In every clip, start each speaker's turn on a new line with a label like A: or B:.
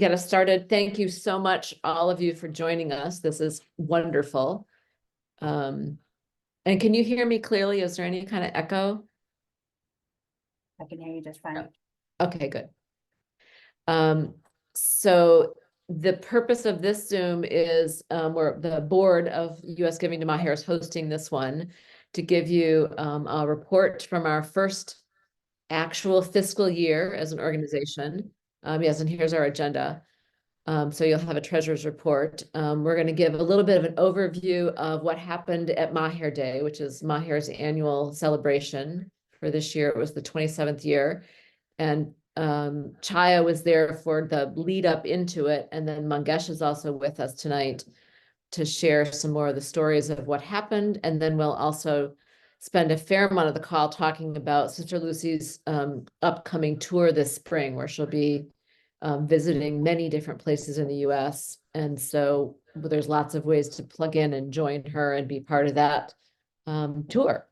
A: get us started. Thank you so much, all of you, for joining us. This is wonderful. And can you hear me clearly? Is there any kind of echo?
B: I can hear you just fine.
A: Okay, good. So the purpose of this Zoom is where the board of U.S. Giving to Maher is hosting this one to give you a report from our first actual fiscal year as an organization. Yes, and here's our agenda. So you'll have a treasurer's report. We're going to give a little bit of an overview of what happened at Maher Day, which is Maher's annual celebration. For this year, it was the 27th year. And Chaya was there for the lead up into it. And then Mangesh is also with us tonight to share some more of the stories of what happened. And then we'll also spend a fair amount of the call talking about Sister Lucy's upcoming tour this spring, where she'll be visiting many different places in the US. And so there's lots of ways to plug in and join her and be part of that tour.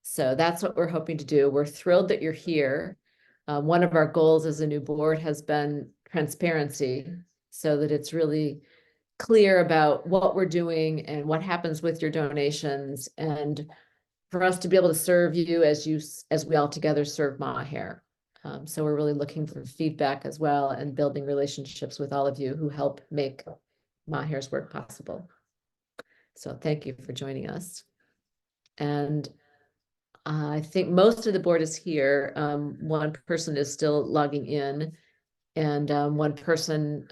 A: So that's what we're hoping to do. We're thrilled that you're here. One of our goals as a new board has been transparency, so that it's really clear about what we're doing and what happens with your donations, and for us to be able to serve you as we all together serve Maher. So we're really looking for feedback as well and building relationships with all of you who help make Maher's work possible. So thank you for joining us. And I think most of the board is here. One person is still logging in, and one person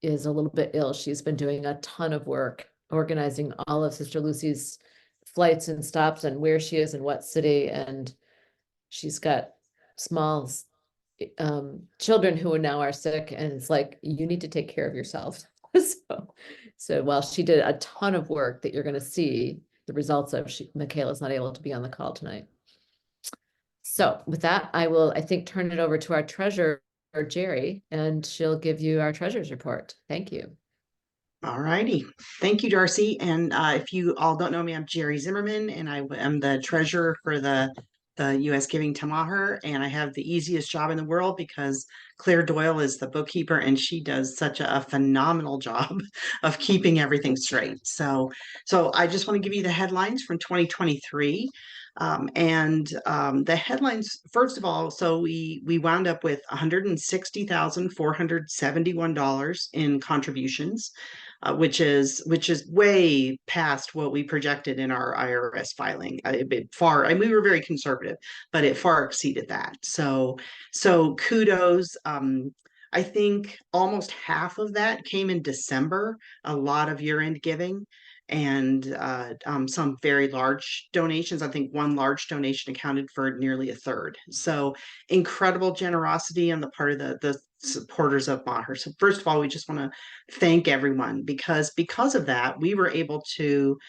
A: is a little bit ill. She's been doing a ton of work organizing all of Sister Lucy's flights and stops and where she is in what city. And she's got small children who now are sick, and it's like, you need to take care of yourself. So while she did a ton of work that you're going to see the results of, Michaela's not able to be on the call tonight. So with that, I think, turn it over to our treasurer, Jerry, and she'll give you our treasurer's report. Thank you.
C: All righty. Thank you, Darcy. And if you all don't know me, I'm Jerry Zimmerman, and I am the treasurer for the U.S. Giving to Maher. And I have the easiest job in the world because Claire Doyle is the bookkeeper, and she does such a phenomenal job of keeping everything straight. So I just want to give you the headlines from 2023. The headlines, first of all, so we wound up with $160,471 in contributions, which is way past what we projected in our IRS filing. We were very conservative, but it far exceeded that. So kudos. I think almost half of that came in December, a lot of year-end giving, and some very large donations. I think one large donation accounted for nearly a third. So incredible generosity on the part of the supporters of Maher. So first of all, we just want to thank everyone, because of that, we were able to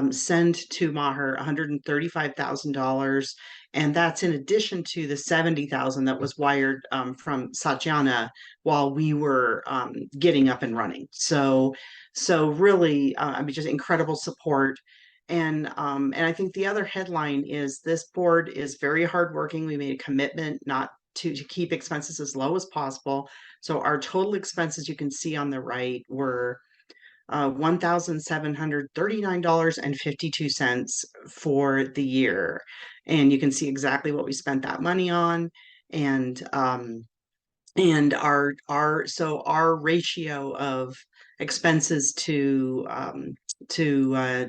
C: send to Maher $135,000, and that's in addition to the $70,000 that was wired from Satyana while we were getting up and running. So really, just incredible support. And I think the other headline is, this board is very hardworking. We made a commitment not to keep expenses as low as possible. So our total expenses, you can see on the right, were $1,739.52 for the year. And you can see exactly what we spent that money on. And our ratio of expenses to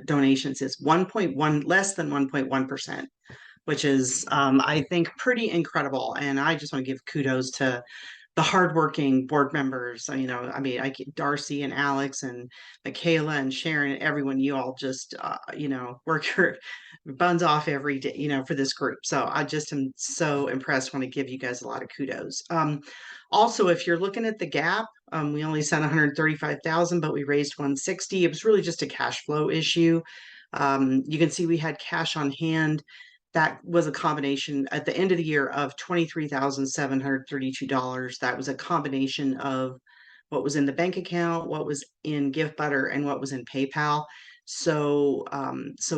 C: donations is 1.1, less than 1.1%, which is I think pretty incredible. And I just want to give kudos to the hardworking board members. Darcy and Alex and Michaela and Sharon and everyone. You all just work your buns off every day, for this group. So I just am so impressed. Want to give you guys a lot of kudos. Also, if you're looking at the gap, we only sent 135,000, but we raised 160. It was really just a cash flow issue. You can see we had cash on hand. That was a combination at the end of the year of $23,732. That was a combination of what was in the bank account, what was in Gift Butter, and what was in PayPal. So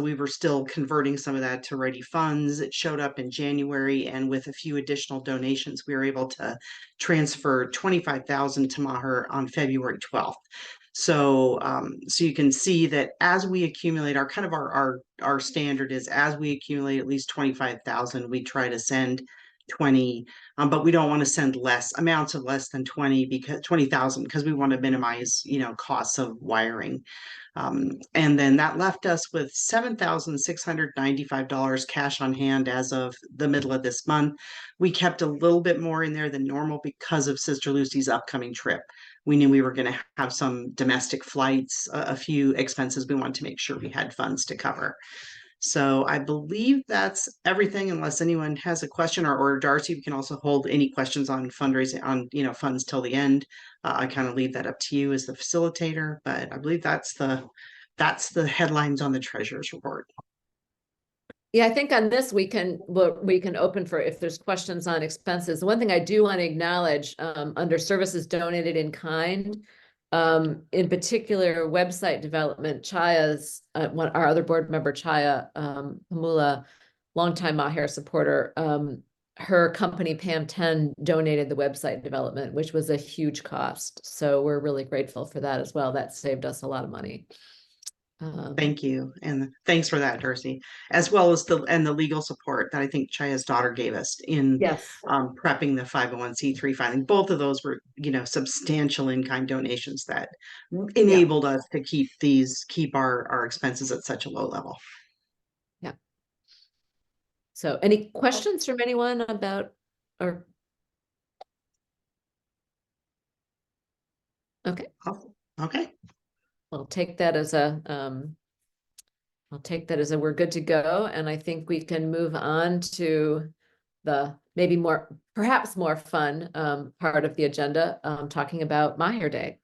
C: we were still converting some of that to ready funds. It showed up in January, and with a few additional donations, we were able to transfer 25,000 to Maher on February 12th. So you can see that as we accumulate our standard is as we accumulate at least 25,000, we try to send 20, but we don't want to send amounts of less than 20,000 because we want to minimize, costs of wiring. And then that left us with $7,695 cash on hand as of the middle of this month. We kept a little bit more in there than normal because of Sister Lucy's upcoming trip. We knew we were going to have some domestic flights, a few expenses we wanted to make sure we had funds to cover. So I believe that's everything, unless anyone has a question, or Darcy, we can also hold any questions on fundraising on, funds till the end. I kind of leave that up to you as the facilitator, but I believe that's the headlines on the treasurer's report.
A: Yeah, I think on this we can open for if there's questions on expenses. The one thing I do want to acknowledge under services donated in kind, in particular website development, Chaya's our other board member, Chaya Hamula, longtime Maher supporter. Her company Pam 10 donated the website development, which was a huge cost. So we're really grateful for that as well. That saved us a lot of money.
C: Thank you. And thanks for that, Darcy, as well as the legal support that I think Chaya's daughter gave us in
A: Yes.
C: prepping the 501c3 filing. Both of those were, substantial in-kind donations that enabled us to keep our expenses at such a low level.
A: Yeah. So any questions from anyone about or okay.
C: Okay.
A: I'll take that as a we're good to go. And I think we can move on to the maybe perhaps more fun part of the agenda, talking about Maher Day.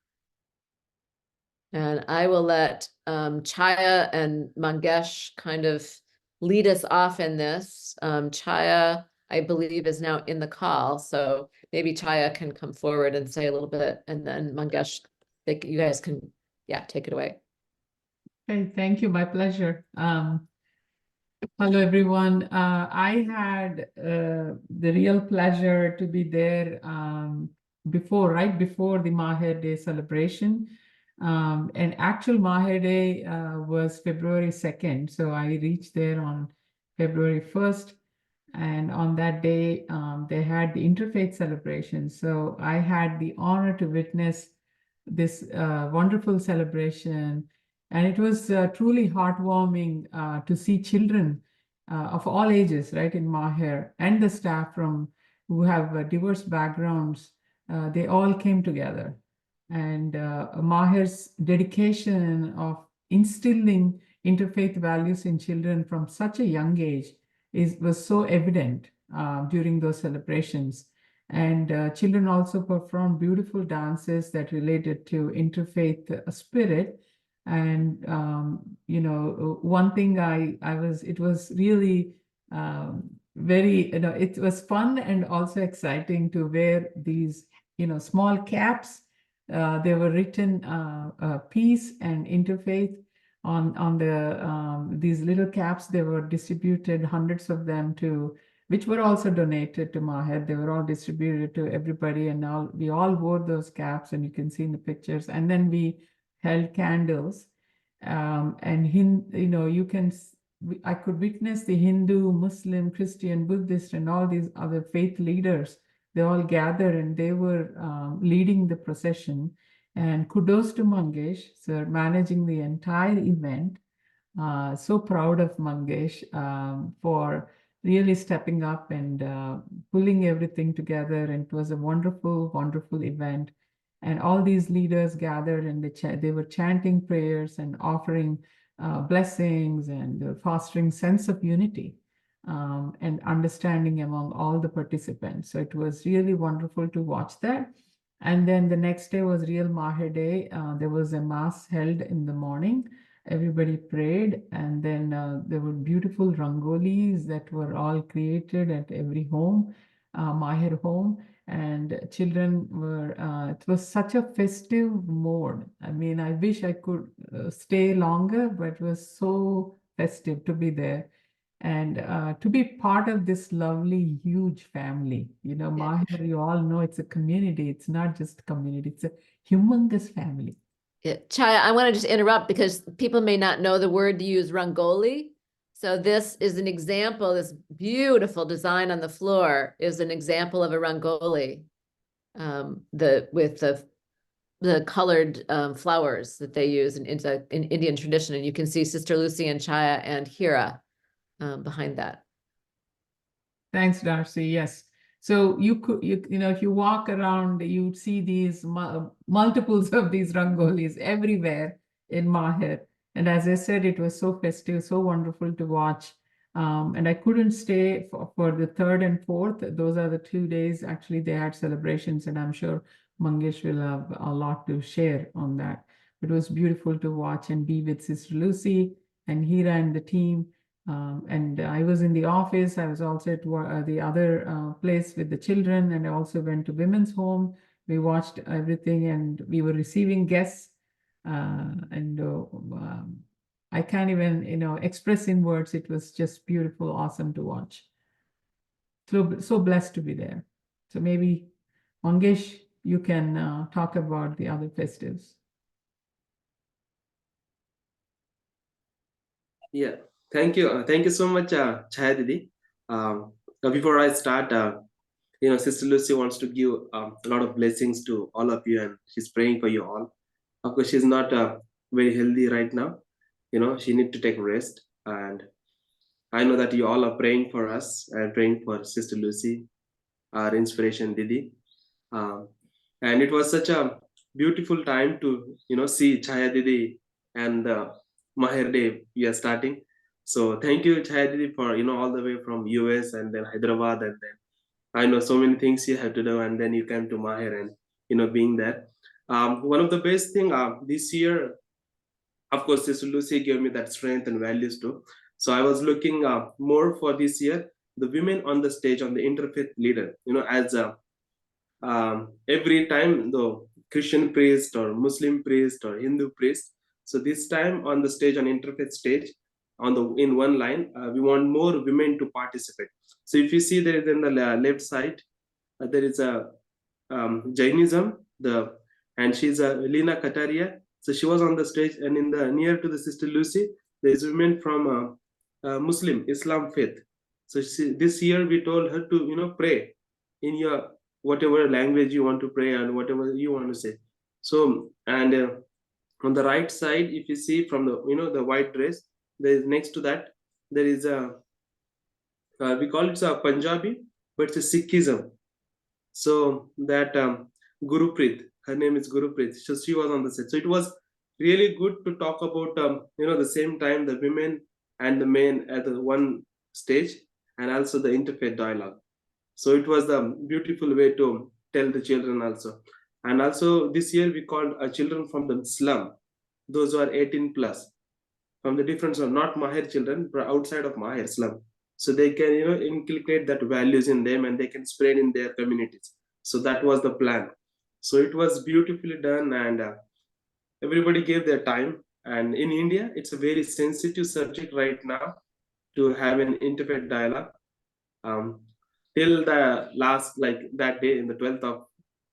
A: And I will let Chaya and Mangesh kind of lead us off in this. Chaya, I believe, is now in the call. So maybe Chaya can come forward and say a little bit, and then Mangesh, you guys can, take it away.
D: Okay, thank you. My pleasure. Hello, everyone. I had the real pleasure to be there right before the Maher Day celebration. And actual Maher Day was February 2nd. So I reached there on February 1st. And on that day, they had the interfaith celebration. So I had the honor to witness this wonderful celebration. And it was truly heartwarming to see children of all ages, right, in Maher, and the staff who have diverse backgrounds. They all came together. And Maher's dedication of instilling interfaith values in children from such a young age was so evident during those celebrations. And children also performed beautiful dances that related to interfaith spirit. And one thing it was really very, it was fun and also exciting to wear these, small caps. They were written peace and interfaith on these little caps. They were distributed, hundreds of them, which were also donated to Maher. They were all distributed to everybody, and now we all wore those caps, and you can see in the pictures. And then we held candles, and I could witness the Hindu, Muslim, Christian, Buddhist, and all these other faith leaders. They all gathered, and they were leading the procession. And kudos to Mangesh, sir, managing the entire event. So proud of Mangesh for really stepping up and pulling everything together. And it was a wonderful, wonderful event. And all these leaders gathered, and they were chanting prayers and offering blessings and fostering sense of unity and understanding among all the participants. So it was really wonderful to watch that. And then the next day was real Maher Day. There was a mass held in the morning. Everybody prayed, and then there were beautiful rangolis that were all created at every home, Maher home. and children were, it was such a festive mode. I mean, I wish I could stay longer, but it was so festive to be there and to be part of this lovely, huge family. You know,
A: Yeah.
D: Maher, you all know it's a community. It's not just a community, it's a humongous family.
A: Yeah. Chaya, I want to just interrupt because people may not know the word to use, rangoli. So this is an example, this beautiful design on the floor is an example of a rangoli. With the colored flowers that they use in Indian tradition. And you can see Sister Lucy and Chaya and Hira behind that.
D: Thanks, Darcy. Yes. So you could, you know, if you walk around, you see these multiples of these rangolis everywhere in Maher. And as I said, it was so festive, so wonderful to watch. And I couldn't stay for the 3rd and 4th. Those are the 2 days. Actually, they had celebrations, and I'm sure Mangesh will have a lot to share on that. It was beautiful to watch and be with Sister Lucy and Hira and the team. And I was in the office. I was also at the other place with the children, and I also went to women's home. We watched everything, and we were receiving guests. I can't even, you know, express in words. It was just beautiful, awesome to watch. So blessed to be there. So maybe, Mangesh, you can talk about the other festives.
E: Yeah, thank you so much, Chaya Didi. Before I start, Sister Lucy wants to give a lot of blessings to all of you, and she's praying for you all. Of course, she's not very healthy right now. You know, she need to take rest, and I know that you all are praying for us and praying for Sister Lucy, our inspiration, Didi. Um, and it was such a beautiful time to see Chaya Didi and Maher Day we are starting. So thank you, Chaya Didi, for all the way from US and then Hyderabad, and then I know so many things you have to do, and then you came to Maher and being there. One of the best thing this year, of course, Sister Lucy gave me that strength and values too. So I was looking more for this year the women on the stage on the interfaith leader. As every time the Christian priest or Muslim priest or Hindu priest. So this time on the stage, on interfaith stage, in one line, we want more women to participate. So if you see there in the left side, there is a Jainism, and she's a Lina Kataria. So she was on the stage, and in the near to the Sister Lucy, there is women from Muslim Islam faith. So this year we told her to pray in your whatever language you want to pray and whatever you want to say. So and on the right side, if you see from the white dress, there is next to that there is a we call it a Punjabi, but it's a Sikhism. So that Gurupreet, her name is Gurupreet. So she was on the set. So it was really good to talk about the same time the women and the men at the one stage, and also the interfaith dialogue. So it was the beautiful way to tell the children also. And also this year we called children from the slum, those who are 18 plus, from the difference of not Maher children, but outside of Maher slum. So they can inculcate that values in them, and they can spread in their communities. So that was the plan. So it was beautifully done, and everybody gave their time. And in India, it's a very sensitive subject right now to have an interfaith dialogue. Till the last, like that day in the 12th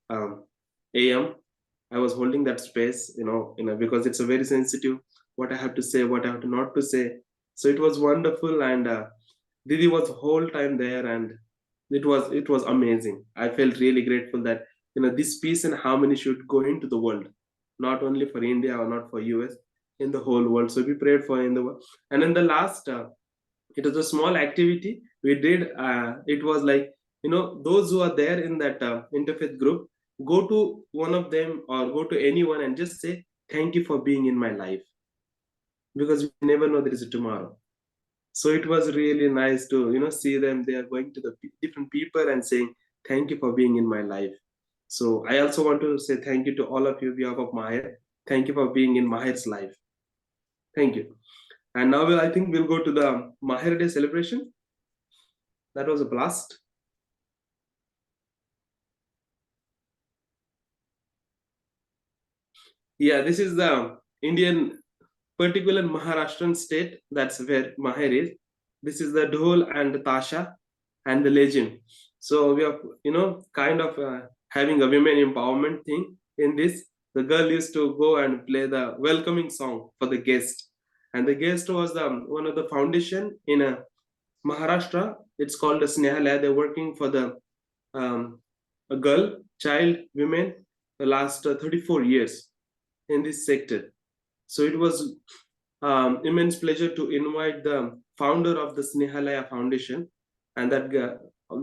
E: of AM, I was holding that space, because it's a very sensitive, what I have to say, what I have to not to say. So it was wonderful, and Didi was the whole time there, and it was amazing. I felt really grateful that this peace and harmony should go into the world, not only for India or not for US, in the whole world. So we prayed for in the world, and in the last. It was a small activity we did. It was like those who are there in that interfaith group, go to one of them or go to anyone and just say thank you for being in my life, because we never know there is a tomorrow. So it was really nice to see them. They are going to the different people and saying thank you for being in my life. So I also want to say thank you to all of you on behalf of Maher. Thank you for being in Maher's life. Thank you. And now I think we'll go to the Maher Day celebration. That was a blast. Yeah, this is the Indian, particular Maharashtrian state. That's where Maher is. This is the dhol and the tasha and the legend. So we are, kind of having a women empowerment thing in this. The girl used to go and play the welcoming song for the guest, and the guest was one of the foundation in Maharashtra. It's called the Snehalaya. They're working for the a girl, child, women, the last 34 years in this sector. So it was immense pleasure to invite the founder of the Snehalaya Foundation, and that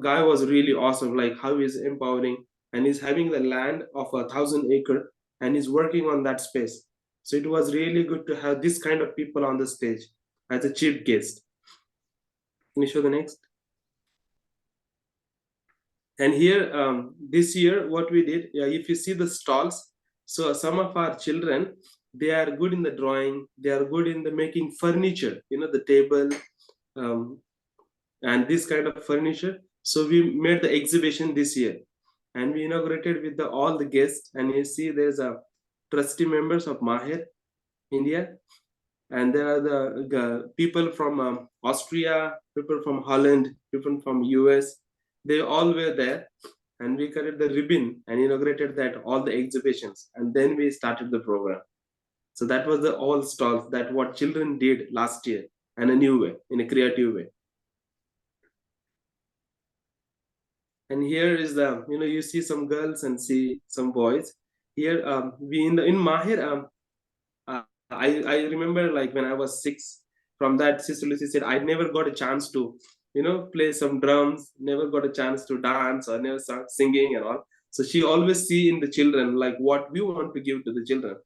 E: guy was really awesome. Like how he's empowering, and he's having the land of 1,000 acre, and he's working on that space. So it was really good to have this kind of people on the stage as a chief guest. Can you show the next? And here, this year, what we did, if you see the stalls, so some of our children, they are good in the drawing, they are good in the making furniture, the table, and this kind of furniture. So we made the exhibition this year, and we inaugurated with all the guests. And you see, there's a trustee members of Maher, India, and there are the people from Austria, people from Holland, people from US. They all were there, and we cut the ribbon and inaugurated that all the exhibitions, and then we started the program. So that was the all stalls that what children did last year in a new way, in a creative way. And here is the, you see some girls and see some boys. Here, we in Maher, I remember like when I was 6, from that Sister Lucy said I never got a chance to, play some drums, never got a chance to dance or never start singing and all. So she always see in the children like what we want to give to the children.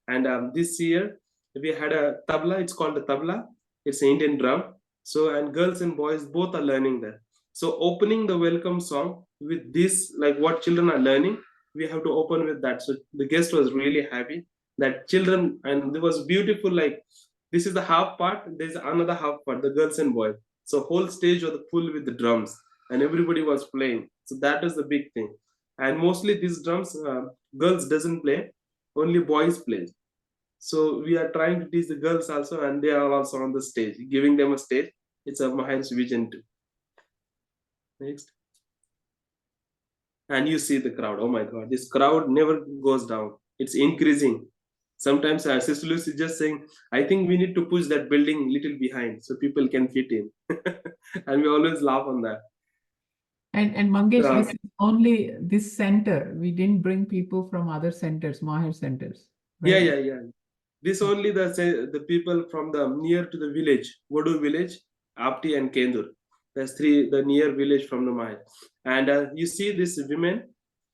E: And this year we had a tabla. It's called a tabla. It's an Indian drum. So and girls and boys both are learning that. So opening the welcome song with this, like what children are learning, we have to open with that. So the guest was really happy that children, and it was beautiful. Like this is the half part. There's another half part, the girls and boys. So whole stage was full with the drums, and everybody was playing. So that is the big thing. And mostly these drums, girls doesn't play, only boys play. So we are trying to teach the girls also, and they are also on the stage, giving them a stage. It's a Maher's vision too. Next. And you see the crowd. Oh my God, this crowd never goes down. It's increasing. Sometimes our Sister Lucy is just saying, I think we need to push that building little behind so people can fit in. And we always laugh on that.
D: And Mangesh, this is only this center. We didn't bring people from other centers, Maher centers. Right?
E: Yeah. This only the people from the near to the village, Vodu village, Apti and Kendur. There's the near village from the Maher. And you see these women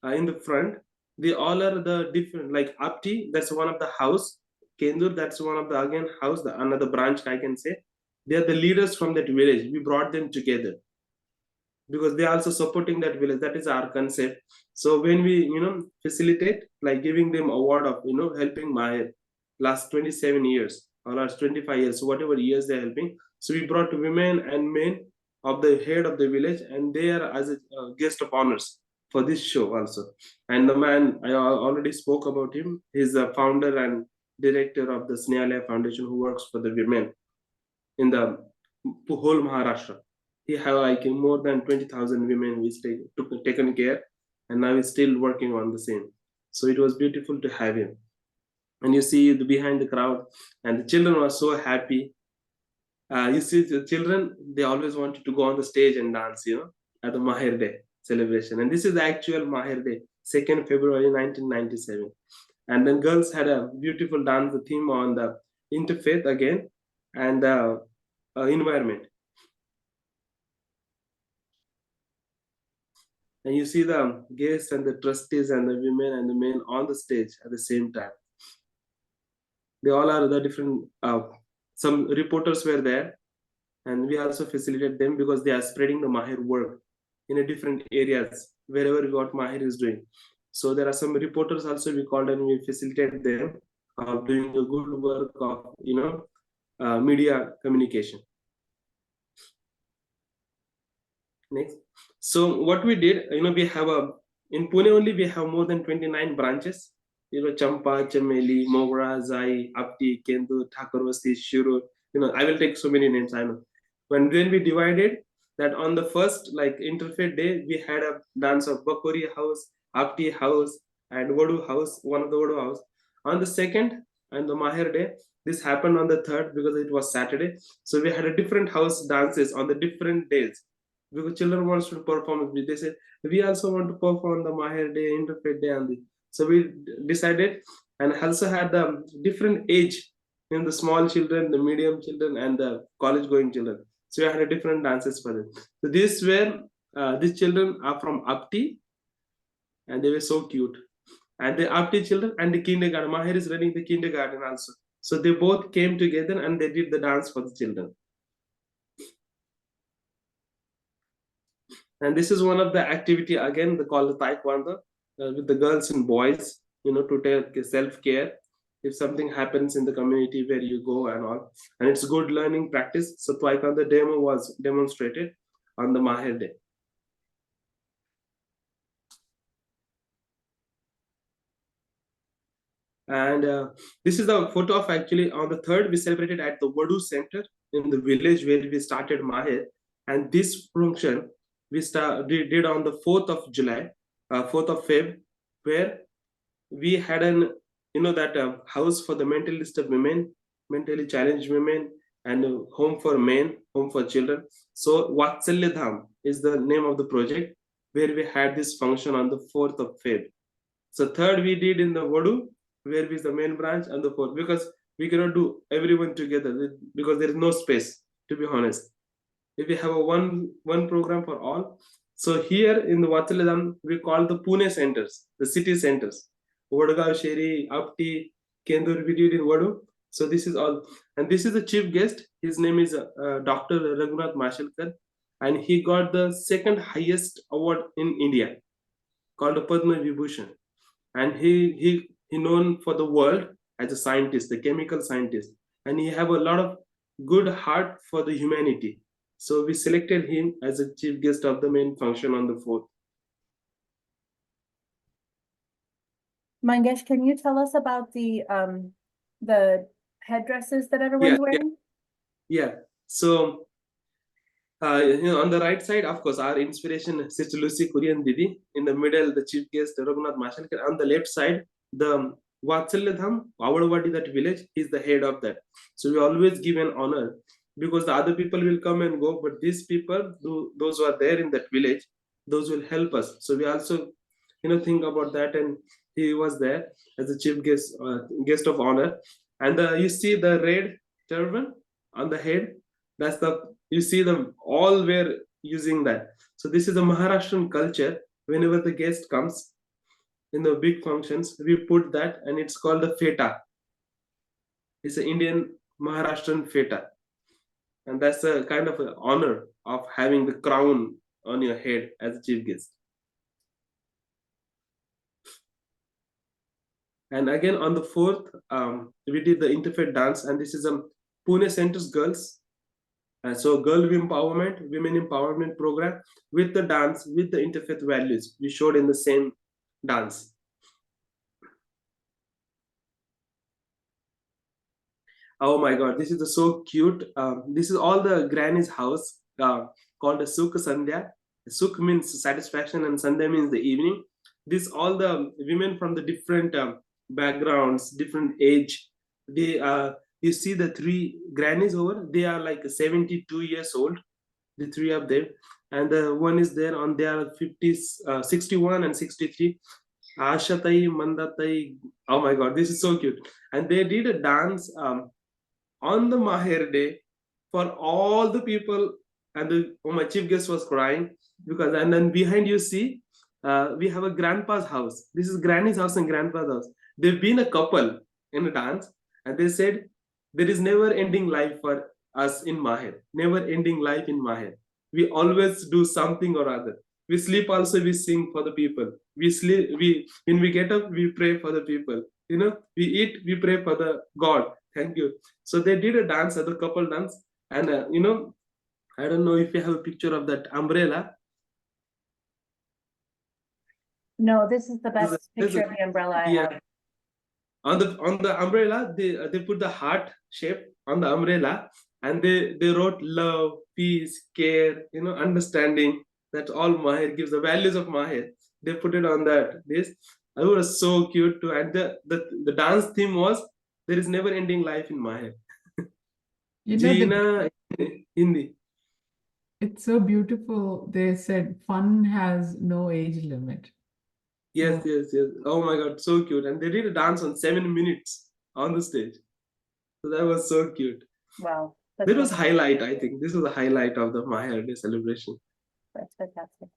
E: in the front. They all are the different, like Apti, that's one of the house. Kendur, that's one of the again house, another branch I can say. They are the leaders from that village. We brought them together because they are also supporting that village. That is our concept. So when we facilitate, like giving them award of helping Maher last 27 years or last 25 years, so whatever years they're helping. So we brought women and men of the head of the village, and they are as a guest of honors for this show also. And the man I already spoke about him. He's the founder and director of the Snehalaya Foundation, who works for the women in the whole Maharashtra. He have like more than 20,000 women which taken care, and now he's still working on the same. So it was beautiful to have him. And you see behind the crowd, and the children were so happy. You see the children, they always wanted to go on the stage and dance, at the Maher Day celebration. And this is the actual Maher Day, 2nd February 1997. And then girls had a beautiful dance, the theme on the interfaith again, and environment. And you see the guests and the trustees and the women and the men on the stage at the same time. They all are the different, some reporters were there, and we also facilitate them because they are spreading the Maher work in a different areas, wherever what Maher is doing. So there are some reporters also we called and we facilitate them doing a good work of, media communication. Next. So what we did, we have in Pune only we have more than 29 branches Champa, Chameli, Mogra, Zai, Apti, Kendu, Thakurvasti, Shuru. I will take so many names, I know. When we divided that on the first like interfaith day, we had a dance of Bakori house, Apti house, and Vodu house, one of the Vodu house. On the second and the Maher day, this happened on the third because it was Saturday. So we had a different house dances on the different days because children wants to perform. They said we also want to perform the Maher day, interfaith day, and so we decided, and also had the different age in the small children, the medium children, and the college going children. So we had a different dances for them. So these children are from Apti, and they were so cute. And the Apti children and the kindergarten. Maher is running the kindergarten also. So they both came together and they did the dance for the children. And this is one of the activity again, they call the Taekwondo with the girls and boys, to take self-care. If something happens in the community where you go and all, and it's good learning practice. So Taekwondo demo was demonstrated on the Maher day. And this is the photo of actually on the third, we celebrated at the Wadu Center in the village where we started Maher. And this function we did on the 4th of July, 4th of Feb, where we had an, that house for the mentally disturbed women, mentally challenged women, and home for men, home for children. So Vatsalya Dham is the name of the project where we had this function on the 4th of Feb. So third we did in the Wadu, where is the main branch, and the fourth, because we cannot do everyone together because there is no space, to be honest. If we have a one program for all, so here in the Vatsaladam, we call the Pune centers, the city centers. Vodagaon, Sheri, Apti, Kendur, we did in Vadu. So this is all. And this is the chief guest. His name is Dr. Raghunath Mashelkar. And he got the second highest award in India, called the Padma Vibhushan. And he known for the world as a scientist, the chemical scientist. And he have a lot of good heart for the humanity. So we selected him as a chief guest of the main function on the 4th.
B: Mangesh, can you tell us about the headdresses that everyone's wearing?
E: Yeah. So on the right side, of course, our inspiration, Sister Lucy Kurian Didi. In the middle, the chief guest, Raghunath Mashelkar. On the left side, the Vatsalya Dham, Avadwadi, that village, is the head of that. So we always give an honor because the other people will come and go, but these people, those who are there in that village, those will help us. So we also, think about that, and he was there as a chief guest of honor. And you see the red turban on the head. That's you see them all were using that. So this is a Maharashtrian culture. Whenever the guest comes in the big functions, we put that, and it's called the feta. It's an Indian Maharashtrian feta. And that's a kind of an honor of having the crown on your head as a chief guest. And again, on the 4th, we did the interfaith dance, and this is a Pune Center's girls. And so girl empowerment, women empowerment program with the dance, with the interfaith values we showed in the same dance. Oh my God, this is so cute. This is all the granny's house called a Sukh Sandhya. Sukh means satisfaction and Sandhya means the evening. This all the women from the different backgrounds, different age. They you see the 3 grannies over, they are like 72 years old, the 3 of them. And the one is there on their 50s, 61 and 63. Ashatai, Mandatai. Oh my God, this is so cute. And they did a dance on the Maher day for all the people. And my chief guest was crying because, and then behind you see, we have a grandpa's house. This is granny's house and grandpa's house. They've been a couple in a dance, and they said, there is never ending life for us in Maher, never ending life in Maher. We always do something or other. We sleep also, we sing for the people. We sleep, when we get up, we pray for the people. We eat, we pray for the God. Thank you. So they did a dance, the couple dance. And, I don't know if you have a picture of that umbrella.
B: No, this is the best picture of the umbrella I have.
E: On the umbrella, they put the heart shape on the umbrella, and they wrote love, peace, care, understanding. That's all Maher gives, the values of Maher. They put it on that. This it was so cute too. And the dance theme was there is never ending life in Maher.
D: You know,
E: Jeena Hindi.
D: it's so beautiful. They said fun has no age limit.
E: Yes, yes, yes. Oh my God, so cute. And they did a dance on 7 minutes on the stage. So that was so cute.
B: Wow,
E: That was
B: wonderful.
E: highlight, I think. This was the highlight of the Maher Day celebration.
B: That's fantastic.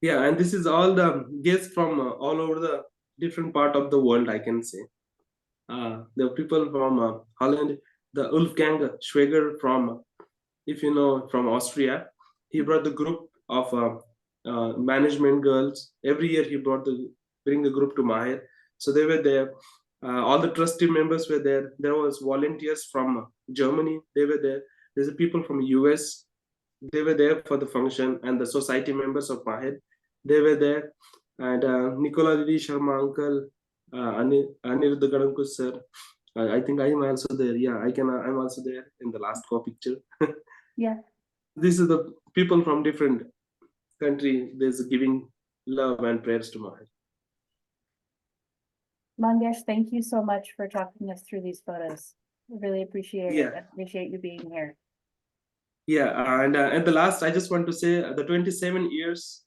E: Yeah, and this is all the guests from all over the different part of the world, I can say. The people from Holland, the Wolfgang Schweger from, if you know, from Austria. He brought the group of management girls. Every year he bring the group to Maher. So they were there. All the trustee members were there. There was volunteers from Germany. They were there. There's people from US. They were there for the function, and the society members of Maher. They were there. And Nicola Didi Sharma uncle, Aniruddha Gadanku sir. I think I am also there. Yeah, I'm also there in the last picture.
B: Yeah,
E: This is the people from different country. There's giving love and prayers to Maher.
B: Mangesh, thank you so much for talking us through these photos. I really appreciate it.
E: Yeah.
B: I appreciate you being here.
E: Yeah, and at the last, I just want to say the 27 years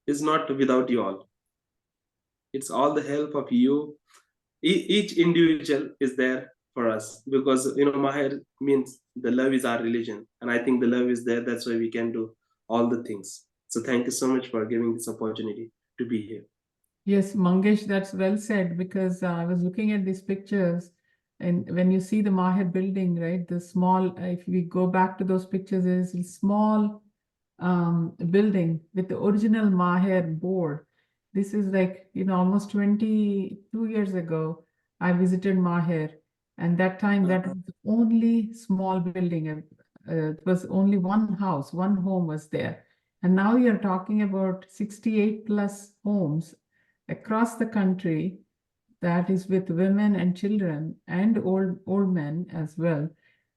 E: is not without you all. It's all the help of you. Each individual is there for us, because Maher means the love is our religion, and I think the love is there. That's why we can do all the things. So thank you so much for giving this opportunity to be here.
D: Yes, Mangesh, that's well said, because I was looking at these pictures, and when you see the Maher building, right, the small, if we go back to those pictures, there's a small building with the original Maher board. This is like, almost 22 years ago, I visited Maher, and that time that was the only small building. It was only one house, one home was there. And now you're talking about 68 plus homes across the country, that is with women and children and old men as well.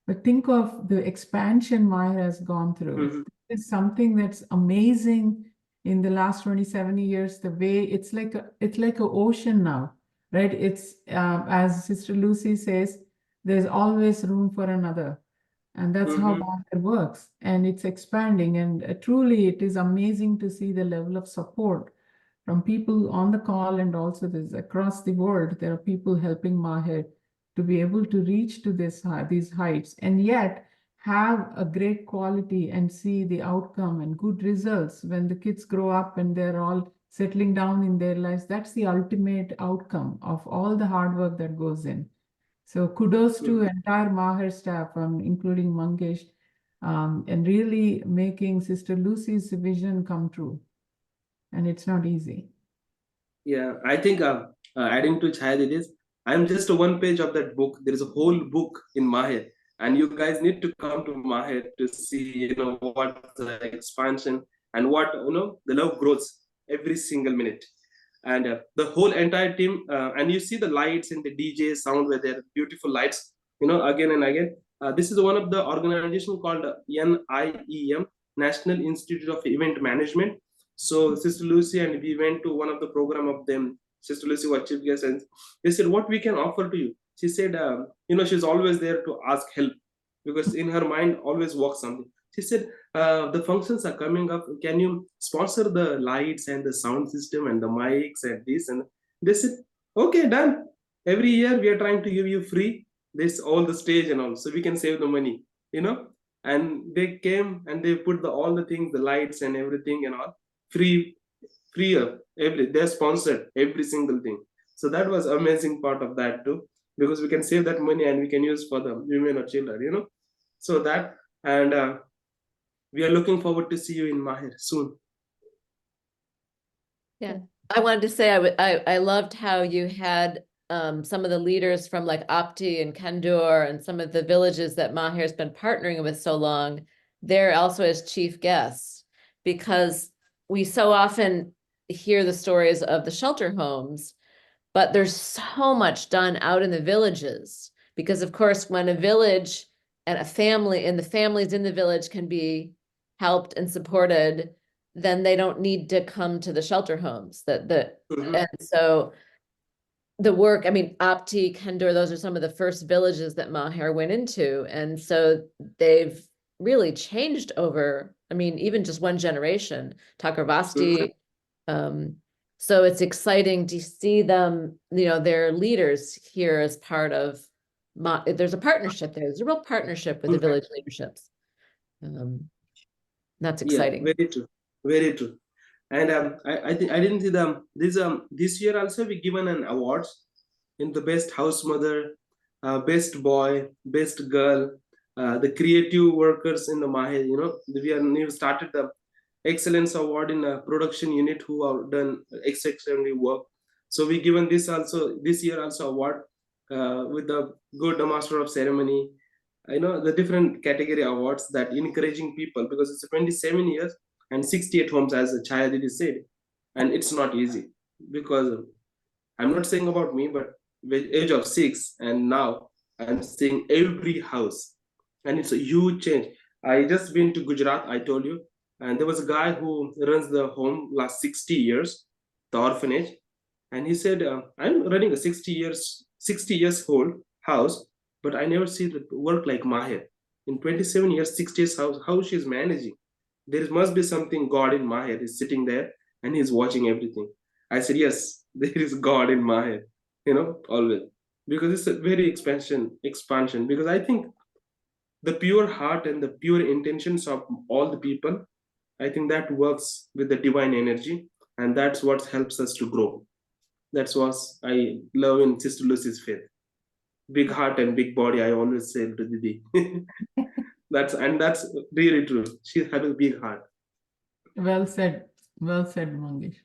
D: But think of the expansion Maher has gone through. It's something that's amazing in the last 27 years. The way it's like an ocean now, right? It's as Sister Lucy says, there's always room for another. And that's how Maher works. And it's expanding. And truly, it is amazing to see the level of support from people on the call, and also this across the world. There are people helping Maher to be able to reach to these heights, and yet have a great quality and see the outcome and good results when the kids grow up and they're all settling down in their lives. That's the ultimate outcome of all the hard work that goes in. So kudos to entire Maher staff, including Mangesh, and really making Sister Lucy's vision come true. And it's not easy.
E: Yeah, I think adding to Chayadidis, I'm just one page of that book. There is a whole book in Maher, and you guys need to come to Maher to see, what the expansion and what the love grows every single minute, and the whole entire team. And you see the lights and the DJ sound with their beautiful lights, again and again. This is one of the organization called NIEM, National Institute of Event Management. So Sister Lucy and we went to one of the program of them. Sister Lucy was chief guest, and they said, "What we can offer to you?" She said, "She's always there to ask help, because in her mind always works something." She said, "The functions are coming up. Can you sponsor the lights and the sound system and the mics and this?" And they said, "Okay, done. Every year we are trying to give you free this all the stage and all, so we can save the money, And they came and they put all the things, the lights and everything and all free of they're sponsored every single thing. So that was amazing part of that too, because we can save that money and we can use for the women or children, so that, and we are looking forward to see you in Maher soon.
A: Yeah, I wanted to say I loved how you had some of the leaders from like Apti and Kandur and some of the villages that Maher's been partnering with so long, they're also as chief guests, because we so often hear the stories of the shelter homes, but there's so much done out in the villages. Because of course, when a village and a family and the families in the village can be helped and supported, then they don't need to come to the shelter homes.
E: Mhm.
A: And so the work, I mean, Apti, Kendur, those are some of the first villages that Maher went into. And so they've really changed over, I mean, even just one generation, Takarvasti. So it's exciting to see them, their leaders here as part of, there's a partnership there. There's a real partnership with the village leaderships. That's
E: Yeah,
A: exciting.
E: very true, very true. And I think I didn't see this year also we given an awards in the best house mother, best boy, best girl, the creative workers in the Mahe. We started the excellence award in a production unit who have done exceptionally work. So we given this year also award with the good master of ceremony. The different category awards that encouraging people, because it's 27 years and 68 homes, as a child it is said, and it's not easy, because I'm not saying about me, but with age of 6 and now I'm seeing every house, and it's a huge change. I just been to Gujarat, I told you, and there was a guy who runs the home last 60 years, the orphanage, and he said, I'm running a 60 years old house, but I never see the work like Maher. In 27 years, 60 years house, how she's managing. There must be something God in Maher is sitting there and he's watching everything. I said, yes, there is God in Maher, always. Because it's a very expansion. Because I think the pure heart and the pure intentions of all the people, I think that works with the divine energy, and that's what helps us to grow. That's what I love in Sister Lucy's faith. Big heart and big body, I always say to Didi. That's really true. She has a big heart.
D: Well said, Mangesh.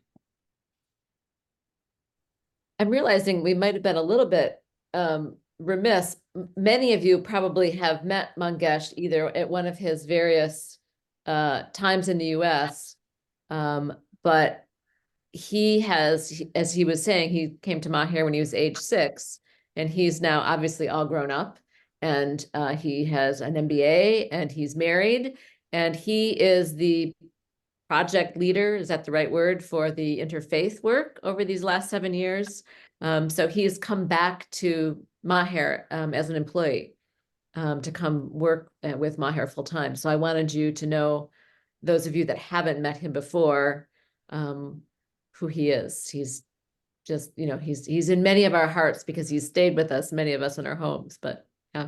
A: I'm realizing we might have been a little bit remiss. Many of you probably have met Mangesh either at one of his various times in the US, but he has, as he was saying, he came to Maher when he was age 6, and he's now obviously all grown up, and he has an MBA, and he's married, and he is the project leader, is that the right word, for the interfaith work over these last 7 years. So he's come back to Maher as an employee to come work with Maher full time. So I wanted you to know, those of you that haven't met him before, who he is. He's just, he's in many of our hearts because he's stayed with us, many of us in our homes, but yeah.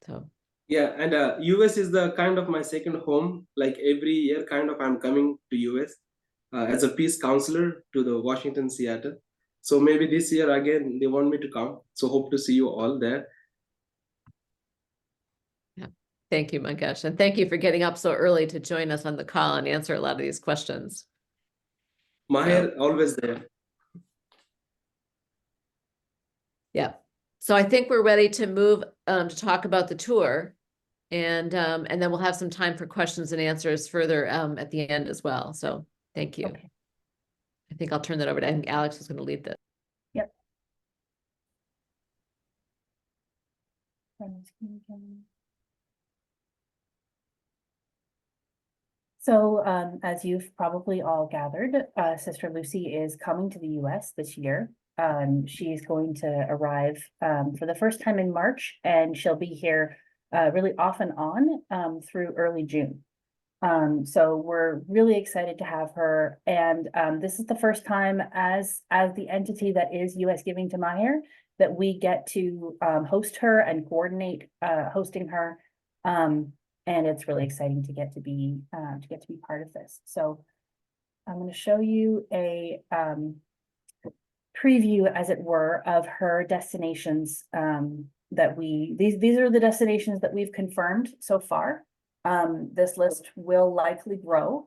A: So.
E: Yeah, and US is the kind of my second home. Like every year, kind of I'm coming to US as a peace counselor to the Washington, Seattle. So maybe this year again they want me to come. So hope to see you all there.
A: Yeah, thank you, Mangesh, and thank you for getting up so early to join us on the call and answer a lot of these questions.
E: Maher always there.
A: Yeah. So I think we're ready to move to talk about the tour, and then we'll have some time for questions and answers further at the end as well. So thank you.
B: Okay.
A: I think I'll turn that over to, I think Alex is going to lead this.
B: Yep. So as you've probably all gathered, Sister Lucy is coming to the US this year. She's going to arrive for the first time in March, and she'll be here really off and on through early June. So we're really excited to have her. And this is the first time as the entity that is US Giving to Maher that we get to host her and coordinate hosting her. And it's really exciting to get to be part of this. So I'm going to show you a preview, as it were, of her destinations that these are the destinations that we've confirmed so far. This list will likely grow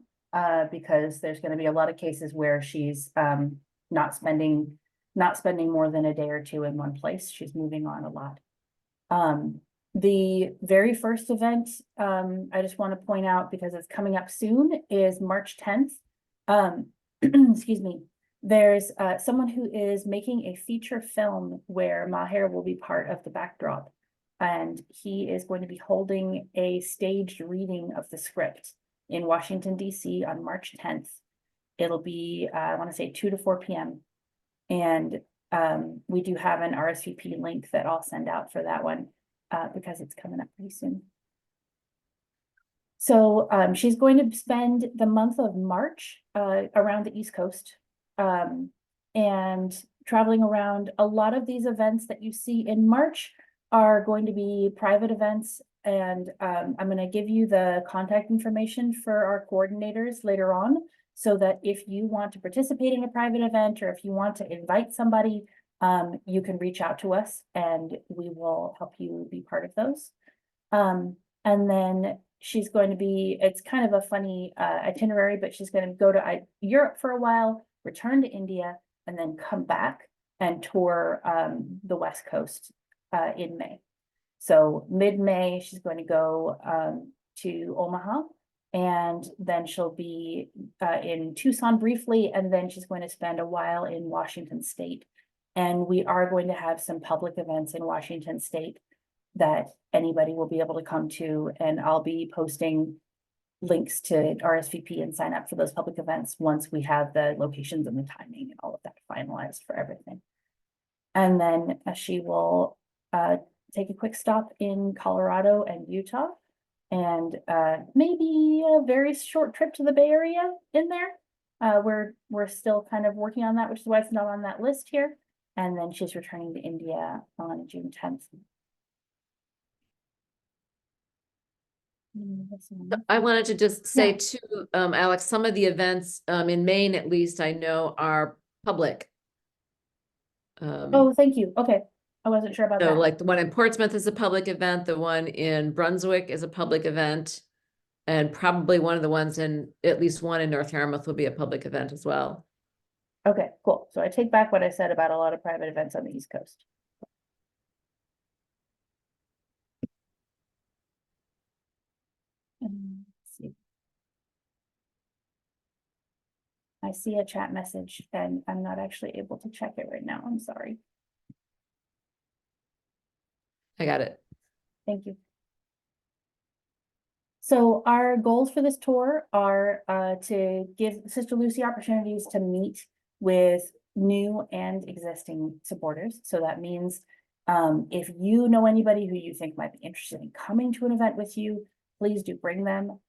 B: because there's going to be a lot of cases where she's not spending more than a day or two in one place. She's moving on a lot. The very first event, I just want to point out, because it's coming up soon, is March 10th. excuse me, there's someone who is making a feature film where Maher will be part of the backdrop. And he is going to be holding a staged reading of the script in Washington, D.C. on March 10th. It'll be, I want to say 2 to 4 p.m. And we do have an RSVP link that I'll send out for that one because it's coming up pretty soon. So she's going to spend the month of March around the East Coast and traveling around. A lot of these events that you see in March are going to be private events. And I'm going to give you the contact information for our coordinators later on, so that if you want to participate in a private event or if you want to invite somebody, you can reach out to us and we will help you be part of those. And then she's going to be, it's kind of a funny itinerary, but she's going to go to Europe for a while, return to India, and then come back and tour the West Coast in May. So mid-May, she's going to go to Omaha, and then she'll be in Tucson briefly, and then she's going to spend a while in Washington State. And we are going to have some public events in Washington State that anybody will be able to come to, and I'll be posting links to RSVP and sign up for those public events once we have the locations and the timing and all of that finalized for everything. And then she will take a quick stop in Colorado and Utah, and maybe a very short trip to the Bay Area in there. We're still kind of working on that, which is why it's not on that list here. And then she's returning to India on June 10th.
A: I wanted to just say too, Alex, some of the events in Maine, at least I know, are public.
B: Oh, thank you. Okay. I wasn't sure about
A: So
B: that.
A: like the one in Portsmouth is a public event, the one in Brunswick is a public event, and probably one of the ones in, at least one in North Yarmouth will be a public event as well.
B: Okay, cool. So I take back what I said about a lot of private events on the East Coast. Let's see. I see a chat message and I'm not actually able to check it right now. I'm sorry.
A: I got it.
B: Thank you. So our goals for this tour are to give Sister Lucy opportunities to meet with new and existing supporters. So that means if you know anybody who you think might be interested in coming to an event with you, please do bring them.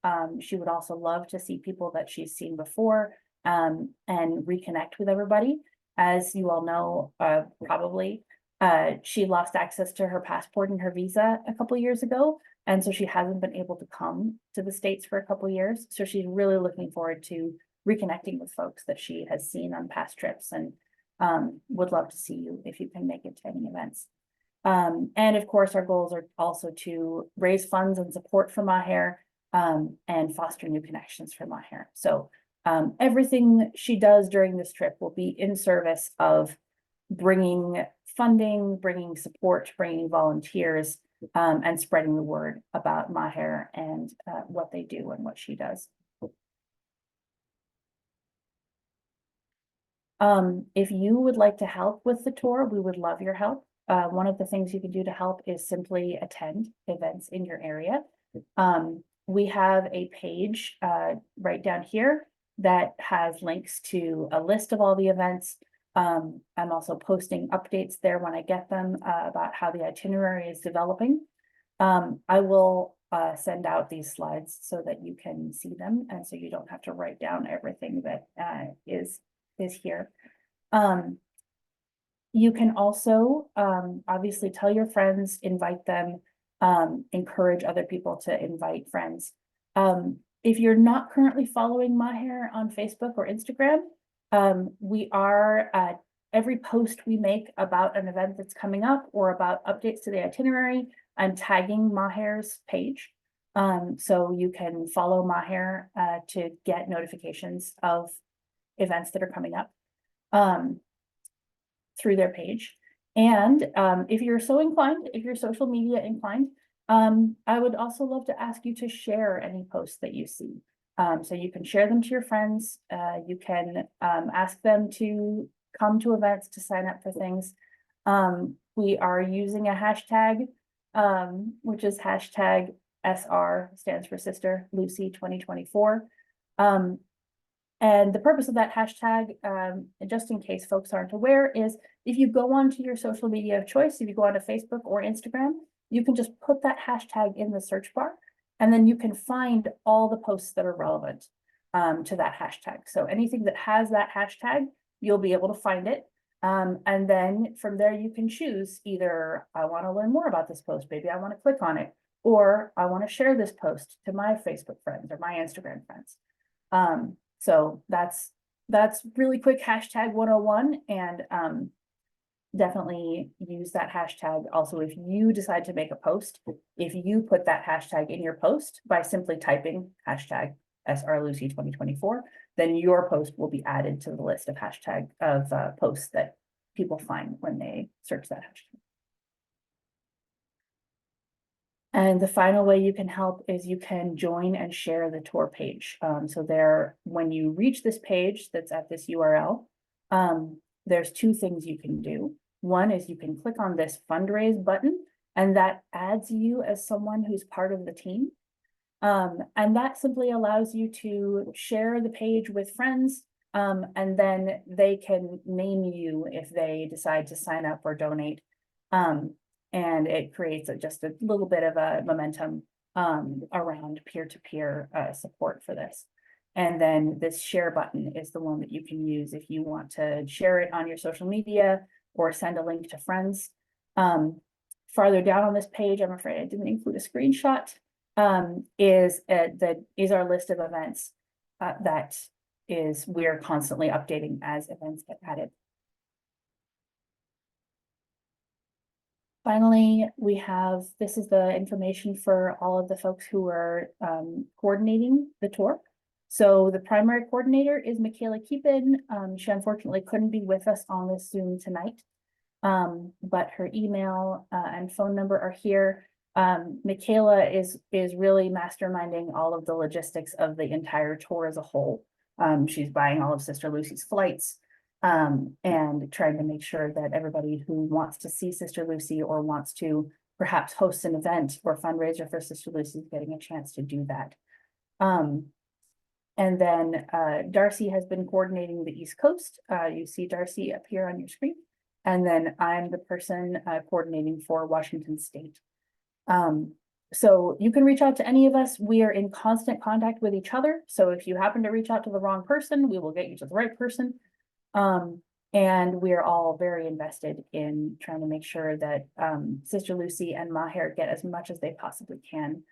B: She would also love to see people that she's seen before and reconnect with everybody. As you all know, probably, she lost access to her passport and her visa a couple years ago. And so she hasn't been able to come to the States for a couple years. So she's really looking forward to reconnecting with folks that she has seen on past trips, and would love to see you if you can make it to any events. And of course, our goals are also to raise funds and support for Maher and foster new connections for Maher. So everything she does during this trip will be in service of bringing funding, bringing support, bringing volunteers, and spreading the word about Maher and what they do and what she does. If you would like to help with the tour, we would love your help. One of the things you can do to help is simply attend events in your area. We have a page right down here that has links to a list of all the events. I'm also posting updates there when I get them about how the itinerary is developing. I will send out these slides so that you can see them, and so you don't have to write down everything that is here. You can also obviously tell your friends, invite them, encourage other people to invite friends. If you're not currently following Maher on Facebook or Instagram, we are every post we make about an event that's coming up or about updates to the itinerary, I'm tagging Maher's page. So you can follow Maher to get notifications of events that are coming up through their page. And if you're so inclined, if you're social media inclined, I would also love to ask you to share any posts that you see. So you can share them to your friends. You can ask them to come to events, to sign up for things. We are using a hashtag, which is hashtag SR, stands for Sister Lucy 2024. And the purpose of that hashtag, just in case folks aren't aware, is if you go onto your social media of choice, if you go onto Facebook or Instagram, you can just put that hashtag in the search bar, and then you can find all the posts that are relevant to that hashtag. So anything that has that hashtag, you'll be able to find it. And then from there, you can choose either I want to learn more about this post, maybe I want to click on it, or I want to share this post to my Facebook friends or my Instagram friends. So that's really quick hashtag 101, and definitely use that hashtag. Also, if you decide to make a post, if you put that hashtag in your post by simply typing hashtag SRLucy 2024, then your post will be added to the list of hashtag of posts that people find when they search that hashtag. And the final way you can help is you can join and share the tour page. So there, when you reach this page that's at this URL, there's two things you can do. One is you can click on this fundraise button, and that adds you as someone who's part of the team. And that simply allows you to share the page with friends, and then they can name you if they decide to sign up or donate. And it creates just a little bit of a momentum around peer-to-peer support for this. And then this share button is the one that you can use if you want to share it on your social media or send a link to friends. Farther down on this page, I'm afraid I didn't include a screenshot, is our list of events that we're constantly updating as events get added. Finally, we have, this is the information for all of the folks who are coordinating the tour. So the primary coordinator is Michaela Keepin. She unfortunately couldn't be with us on this Zoom tonight, but her email and phone number are here. Michaela is really masterminding all of the logistics of the entire tour as a whole. She's buying all of Sister Lucy's flights, and trying to make sure that everybody who wants to see Sister Lucy or wants to perhaps host an event or fundraiser for Sister Lucy is getting a chance to do that. And then Darcy has been coordinating the East Coast. You see Darcy up here on your screen. And then I'm the person coordinating for Washington State. So you can reach out to any of us. We are in constant contact with each other. So if you happen to reach out to the wrong person, we will get you to the right person. And we're all very invested in trying to make sure that Sister Lucy and Maher get as much as they possibly can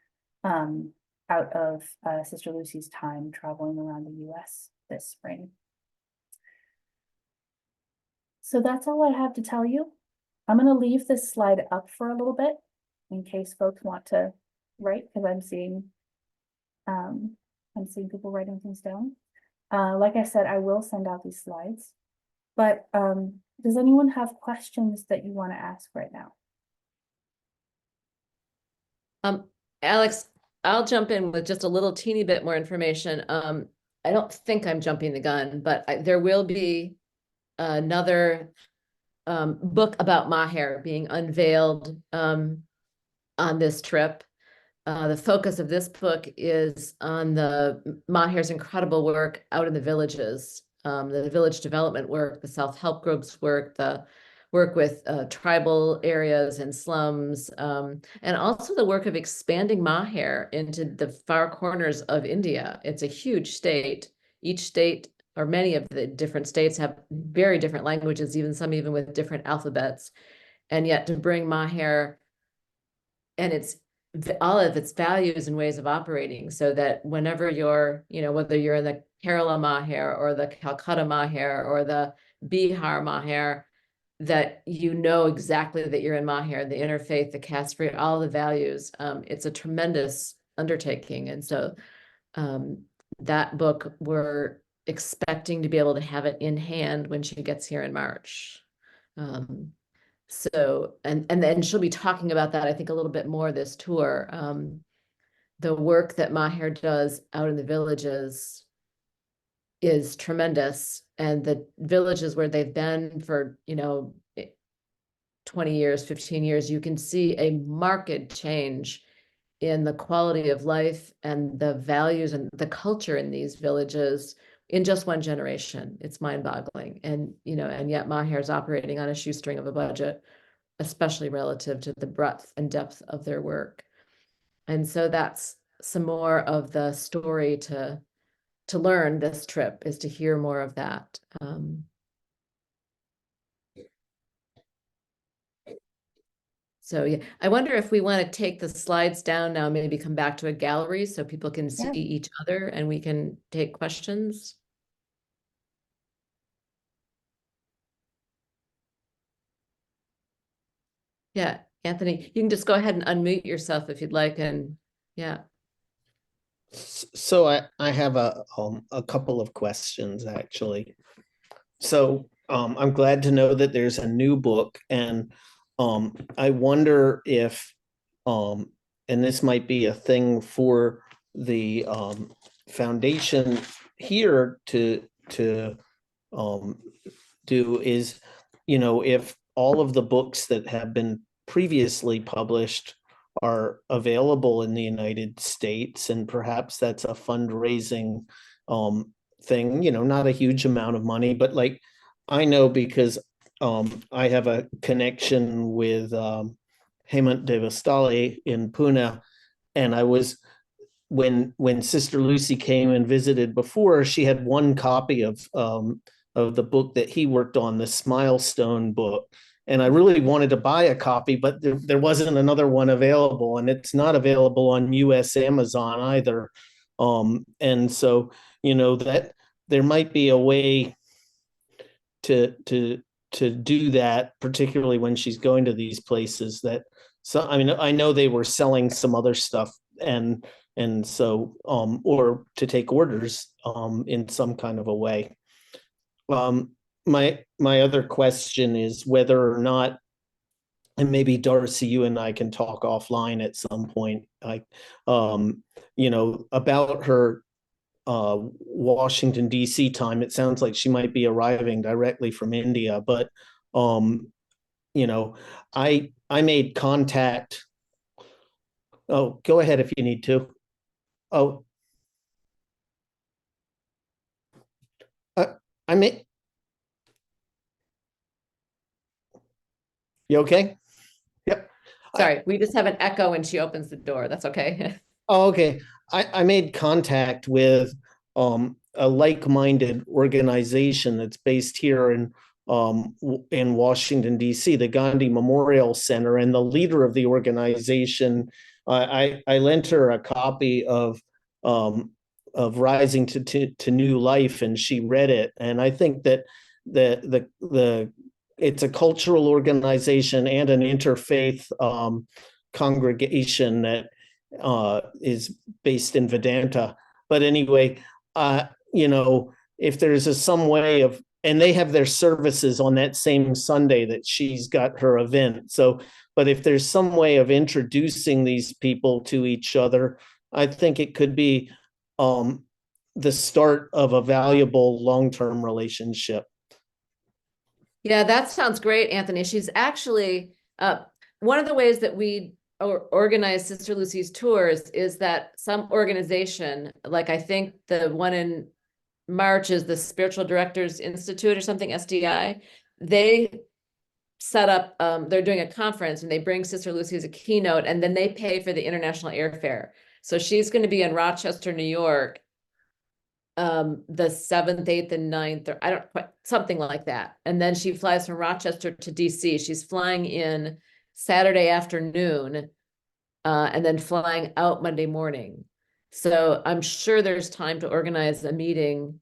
B: out of Sister Lucy's time traveling around the US this spring. So that's all I have to tell you. I'm going to leave this slide up for a little bit in case folks want to write, because I'm seeing people writing things down. Like I said, I will send out these slides, but does anyone have questions that you want to ask right now?
A: Alex, I'll jump in with just a little teeny bit more information. I don't think I'm jumping the gun, but there will be another book about Maher being unveiled on this trip. The focus of this book is on Maher's incredible work out in the villages, the village development work, the self-help groups work, the work with tribal areas and slums, and also the work of expanding Maher into the far corners of India. It's a huge state. Each state, or many of the different states, have very different languages, some even with different alphabets. And yet to bring Maher and all of its values and ways of operating, so that whenever you're, whether you're in the Kerala Maher or the Calcutta Maher or the Bihar Maher, that you know exactly that you're in Maher, the interfaith, the caste free, all the values. It's a tremendous undertaking. And so that book, we're expecting to be able to have it in hand when she gets here in March. So, and then she'll be talking about that, I think, a little bit more this tour. the work that Maher does out in the villages is tremendous. And the villages where they've been for, 20 years, 15 years, you can see a marked change in the quality of life and the values and the culture in these villages in just one generation. It's mind-boggling. And, and yet Maher is operating on a shoestring of a budget, especially relative to the breadth and depth of their work. And so that's some more of the story to learn this trip, is to hear more of that. So yeah, I wonder if we want to take the slides down now, maybe come back to a gallery so people can see
B: Yeah.
A: each other and we can take questions. Yeah, Anthony, you can just go ahead and unmute yourself if you'd like, and yeah.
F: So I have a couple of questions actually. So I'm glad to know that there's a new book, and I wonder if and this might be a thing for the foundation here to do is, if all of the books that have been previously published are available in the United States, and perhaps that's a fundraising thing, not a huge amount of money, but like I know because I have a connection with Hemant Devastali in Pune, and I was when Sister Lucy came and visited before, she had one copy of the book that he worked on, the Smilestone book. And I really wanted to buy a copy, but there wasn't another one available, and it's not available on US Amazon either. And so, that there might be a way to do that, particularly when she's going to these places. I know they were selling some other stuff, and so or to take orders in some kind of a way. My other question is whether or not, and maybe Darcy, you and I can talk offline at some point, about her Washington, D.C. time. It sounds like she might be arriving directly from India, but I made contact. Oh, go ahead if you need to. Oh, I made. You okay? Yep.
A: Sorry, we just have an echo when she opens the door. That's okay.
F: Oh, okay. I made contact with a like-minded organization that's based here in Washington, D.C., the Gandhi Memorial Center, and the leader of the organization. I lent her a copy of Rising to New Life, and she read it. And I think that it's a cultural organization and an interfaith congregation that is based in Vedanta. But anyway, if there's some way of, and they have their services on that same Sunday that she's got her event. So, but if there's some way of introducing these people to each other, I think it could be the start of a valuable long-term relationship.
A: Yeah, that sounds great, Anthony. She's actually one of the ways that we organize Sister Lucy's tours is that some organization, like I think the one in March is the Spiritual Directors Institute or something, SDI, they set up, they're doing a conference and they bring Sister Lucy as a keynote, and then they pay for the international airfare. So she's going to be in Rochester, New York, the 7th, 8th, and 9th, or I don't quite, something like that. And then she flies from Rochester to DC. She's flying in Saturday afternoon, and then flying out Monday morning. So I'm sure there's time to organize a meeting.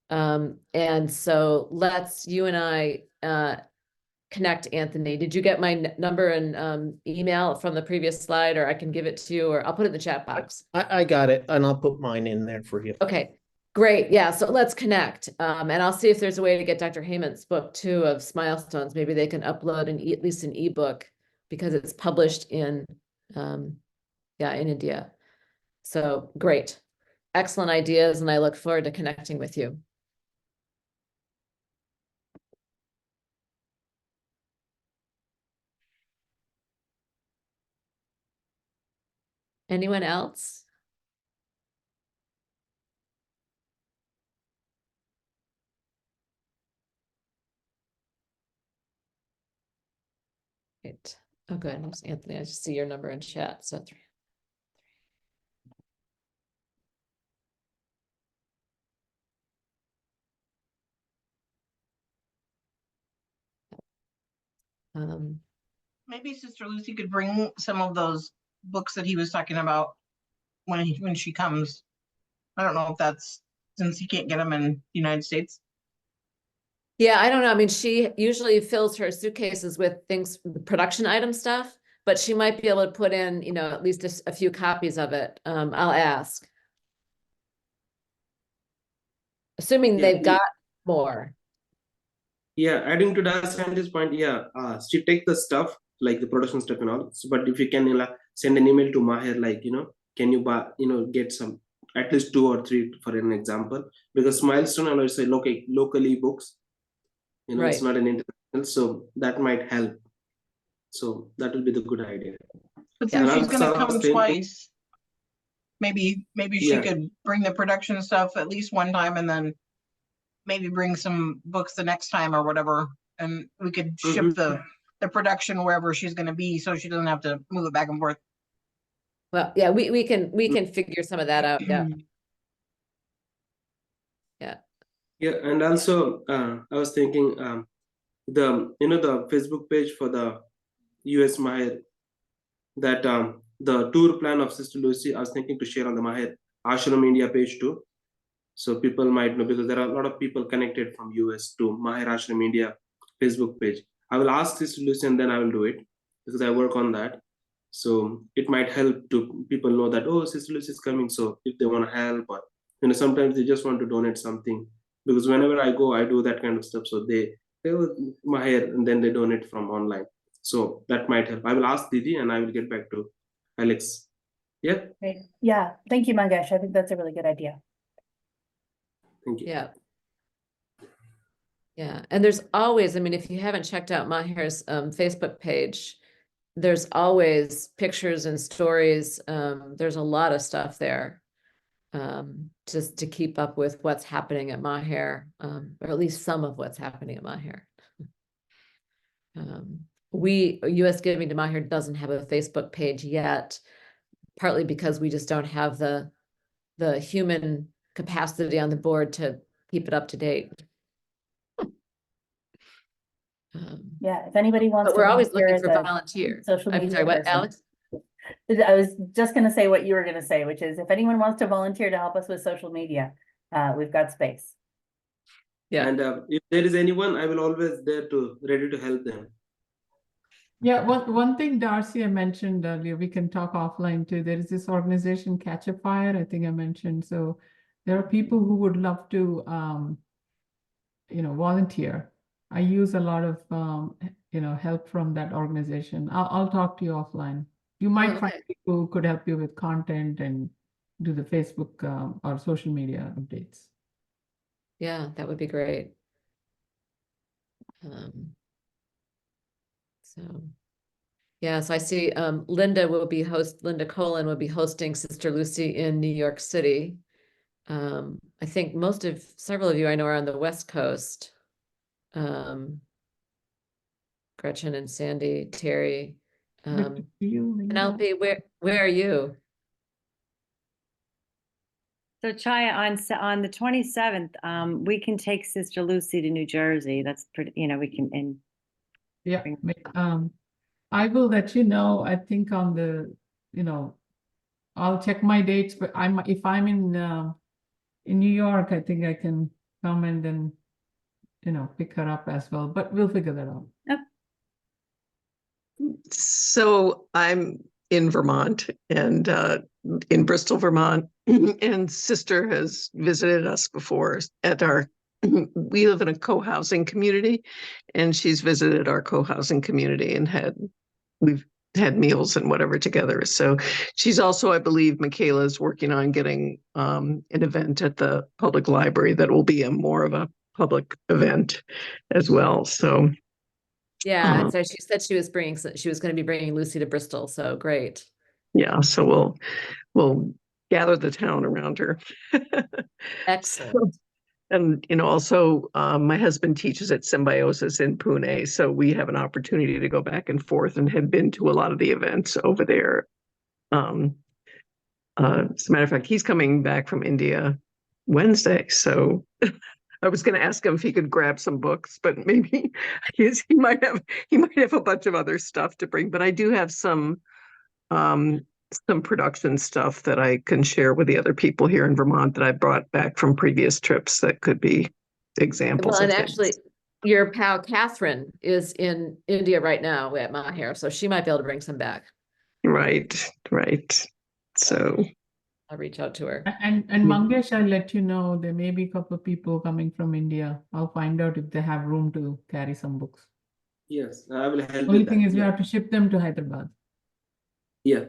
A: And so you and I connect, Anthony. Did you get my number and email from the previous slide, or I can give it to you, or I'll put it in the chat box.
F: I got it, and I'll put mine in there for you.
A: Okay, great. Yeah, so let's connect. And I'll see if there's a way to get Dr. Hemant's book too of Smilestones. Maybe they can upload at least an ebook, because it's published in in India. So great, excellent ideas, and I look forward to connecting with you. Anyone else? Right. Oh, good. There's Anthony. I just see your number in chat. So 3.
G: Maybe Sister Lucy could bring some of those books that he was talking about when she comes. I don't know if that's, since he can't get them in the United States.
A: Yeah, I don't know. I mean, she usually fills her suitcases with things, production item stuff, but she might be able to put in, you know, at least a few copies of it. I'll ask. Assuming
E: Yeah,
A: they've got more.
E: Yeah, adding to that scientist point, yeah, she take the stuff like the production stuff and all. But if you can send an email to Maher, like, can you buy, get some at least 2 or 3 for an example, because Milestone and it's a locally books, it's
A: Right.
E: not an international, so that might help. So that will be the good idea.
G: But
A: Yeah.
G: since
E: And
G: she's gonna
E: also
G: come
E: thinking-
G: twice, maybe she
E: Yeah.
G: could bring the production stuff at least one time and then maybe bring some books the next time or whatever, and we could ship
E: Mhm.
G: the production wherever she's gonna be, so she doesn't have to move it back and forth.
A: Well, yeah, we can figure some of that out. Yeah.
E: Yeah, and also I was thinking the the Facebook page for the US Maher, that the tour plan of Sister Lucy, I was thinking to share on the Maher Ashram India page too, so people might know, because there are a lot of people connected from US to Maher Ashram India Facebook page. I will ask Sister Lucy and then I will do it, because I work on that. So it might help to people know that, oh, Sister Lucy is coming. So if they want to help, or sometimes they just want to donate something, because whenever I go, I do that kind of stuff. So they will Maher and then they donate from online. So that might help. I will ask Didi and I will get back to Alex. Yeah,
B: Great. Yeah, thank you, Mangesh. I think that's a really good idea.
E: thank you.
A: Yeah. Yeah. And there's always, I mean, if you haven't checked out Maher's Facebook page, there's always pictures and stories. There's a lot of stuff there. Just to keep up with what's happening at Maher, or at least some of what's happening at Maher. US Giving to Maher doesn't have a Facebook page yet, partly because we just don't have the human capacity on the board to keep it up to date.
B: Yeah, if anybody wants
A: But
B: to
A: we're always
B: volunteer
A: looking
B: as
A: for
B: a
A: volunteers.
B: social
A: I'm
B: media
A: sorry, what,
B: person.
A: Alex?
B: I was just gonna say what you were gonna say, which is if anyone wants to volunteer to help us with social media, we've got space.
A: Yeah.
E: And if there is anyone, I will always there to ready to help them.
D: Yeah, one thing, Darcy, I mentioned earlier, we can talk offline too. There is this organization, Catch a Fire, I think I mentioned. So there are people who would love to, volunteer. I use a lot of, help from that organization. I'll talk to you offline. You might find
A: okay.
D: people who could help you with content and do the Facebook or social media updates.
A: Yeah, that would be great. So, yeah, so I see Linda Colin will be hosting Sister Lucy in New York City. I think several of you I know are on the West Coast. Gretchen and Sandy, Terry.
D: Good to see you, Linda.
A: Penelope, where are you?
H: So Chaya, on the 27th, we can take Sister Lucy to New Jersey. That's pretty, we can, and
D: Yeah, I will let you know, I think on the, I'll check my dates, but if I'm in New York, I think I can come and then, pick her up as well, but we'll figure that out.
I: So I'm in Vermont and in Bristol, Vermont, and Sister has visited us before at we live in a co-housing community, and she's visited our co-housing community and we've had meals and whatever together. So she's also, I believe, Michaela's working on getting an event at the public library that will be a more of a public event as well. So
A: Yeah, and so she said she was going to be bringing Lucy to Bristol. So great.
I: yeah, so we'll gather the town around her.
A: Excellent.
I: And, also my husband teaches at Symbiosis in Pune. So we have an opportunity to go back and forth and have been to a lot of the events over there. As a matter of fact, he's coming back from India Wednesday. So I was going to ask him if he could grab some books, but maybe he might have a bunch of other stuff to bring. But I do have some production stuff that I can share with the other people here in Vermont that I brought back from previous trips that could be examples.
A: Well, and
I: of
A: actually,
I: things.
A: your pal Catherine is in India right now at Maher, so she might be able to bring some back.
I: Right. So
A: I'll reach out to her.
D: And Mangesh, I'll let you know, there may be a couple of people coming from India. I'll find out if they have room to carry some books.
E: Yes, I will help
D: Only
E: with
D: thing
E: that.
D: is we have to ship them to Hyderabad.
E: Yeah.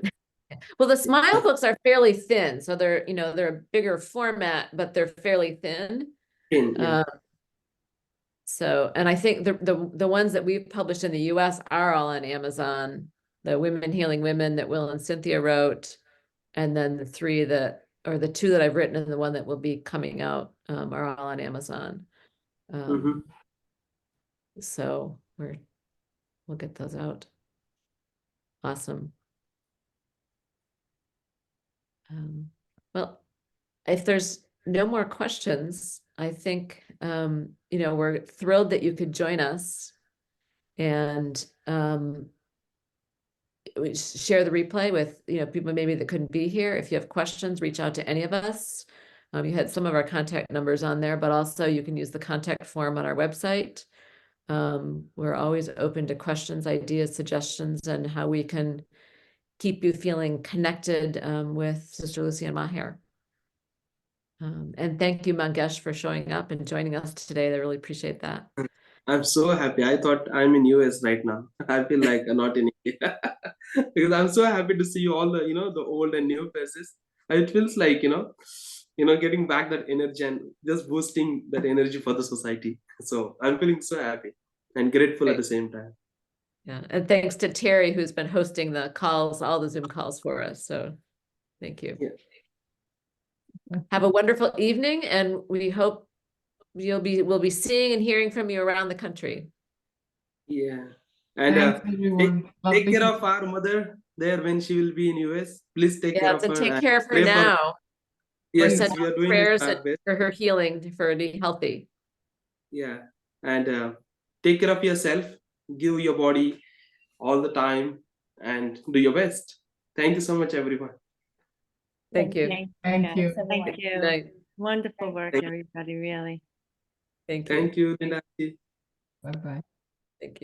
A: Well, the Smile books are fairly thin, so they're a bigger format, but they're fairly thin.
E: Yeah.
A: So, and I think the ones that we've published in the US are all on Amazon. The Women Healing Women that Will and Cynthia wrote, and then the two that I've written and the one that will be coming out are all on Amazon. So we'll get those out. Awesome. Well, if there's no more questions, I think we're thrilled that you could join us and we share the replay with people maybe that couldn't be here. If you have questions, reach out to any of us. You had some of our contact numbers on there, but also you can use the contact form on our website. We're always open to questions, ideas, suggestions, and how we can keep you feeling connected with Sister Lucy and Maher. And thank you, Mangesh, for showing up and joining us today. I really appreciate that.
E: I'm so happy. I thought I'm in US right now. I feel like I'm not in India because I'm so happy to see you all the old and new faces. It feels like getting back that energy and just boosting that energy for the society. So I'm feeling so happy and grateful at the same time.
A: Yeah, and thanks to Terry, who's been hosting the calls, all the Zoom calls for us. So thank you.
E: Yeah.
A: Have a wonderful evening, and we hope we'll be seeing and hearing from you around the country.
E: Yeah. And
D: Thanks, everyone.
E: take care of our mother there when she will be in US. Please take care of her.
A: Take care of her
E: pray
A: now.
E: Yes,
A: Send
E: we are doing
A: prayers
E: our best.
A: for her healing, for her to be healthy.
E: Yeah. And take care of yourself. Give your body all the time and do your best. Thank you so much, everyone.
A: Thank you.
D: Thank you.
H: Thank you.
A: Good night.
H: Wonderful work,
E: Thank you.
H: everybody, really.
A: Thank you.
E: Thank you, Linda.
D: Bye-bye.
A: Thank you.